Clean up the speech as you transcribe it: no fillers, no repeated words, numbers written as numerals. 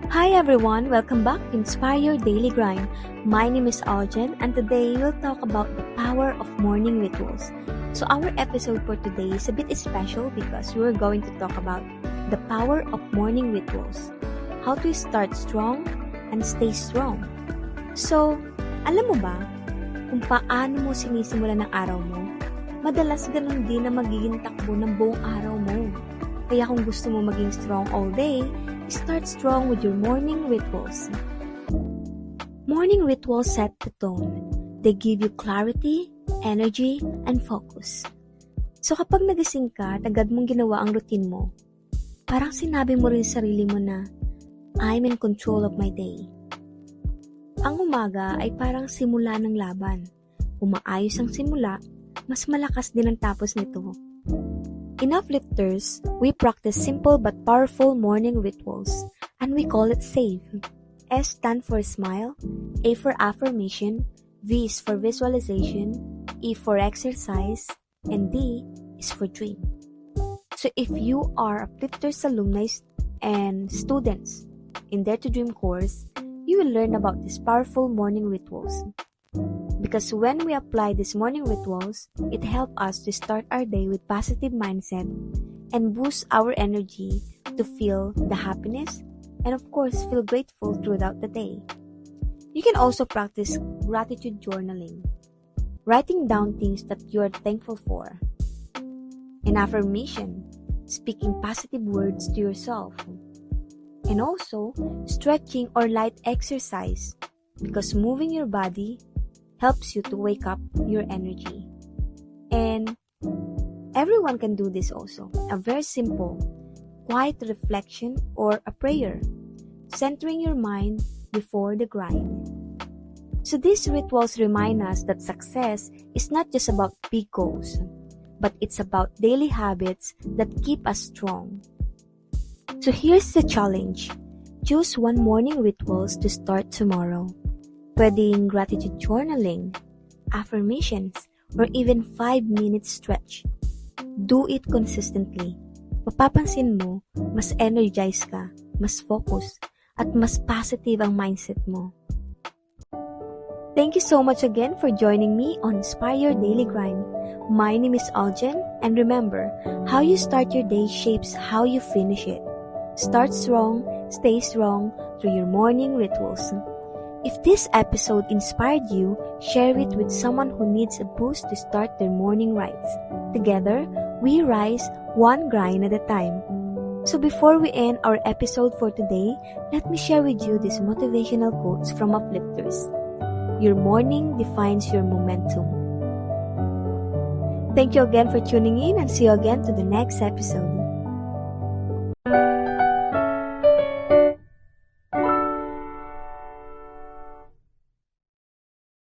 Hi everyone, welcome back to Inspire Your Daily Grind. My name is Aljen and today we'll talk about the power of morning rituals. So our episode for today is a bit special because we're going to talk about the power of morning rituals. How to start strong and stay strong. So, alam mo ba kung paano mo sinisimulan ng araw mo? Madalas ganun din na magiging takbo ng buong araw mo. Kaya kung gusto mo maging strong all day, start strong with your morning rituals. Morning rituals set the tone. They give you clarity, energy, and focus. So kapag nagising ka at agad mong ginawa ang routine mo, parang sinabi mo rin sa sarili mo na, I'm in control of my day. Ang umaga ay parang simula ng laban. Kung maayos ang simula, mas malakas din ang tapos nito. In Uplifters, we practice simple but powerful morning rituals, and we call it SAVE. S stands for smile, A for affirmation, V is for visualization, E for exercise, and D is for dream. So if you are Uplifters alumni and students in Dare to Dream course, you will learn about these powerful morning rituals. Because when we apply these morning rituals, it helps us to start our day with positive mindset and boost our energy to feel the happiness and of course feel grateful throughout the day. You can also practice gratitude journaling, writing down things that you are thankful for. An affirmation, speaking positive words to yourself. And also stretching or light exercise because moving your body helps you to wake up your energy. And everyone can do this also. A very simple, quiet reflection or a prayer, centering your mind before the grind. So these rituals remind us that success is not just about big goals, but it's about daily habits that keep us strong. So here's the challenge. Choose one morning rituals to start tomorrow. Pwedeng gratitude journaling, affirmations, or even 5-minute stretch. Do it consistently. Mapapansin mo, mas energized ka, mas focus, at mas positive ang mindset mo. Thank you so much again for joining me on Inspire Your Daily Grind. My name is Aljen, and remember, how you start your day shapes how you finish it. Start strong, stay strong through your morning rituals. If this episode inspired you, share it with someone who needs a boost to start their morning rites. Together, we rise one grind at a time. So before we end our episode for today, let me share with you these motivational quotes from Uplifters. Your morning defines your momentum. Thank you again for tuning in and see you again to the next episode.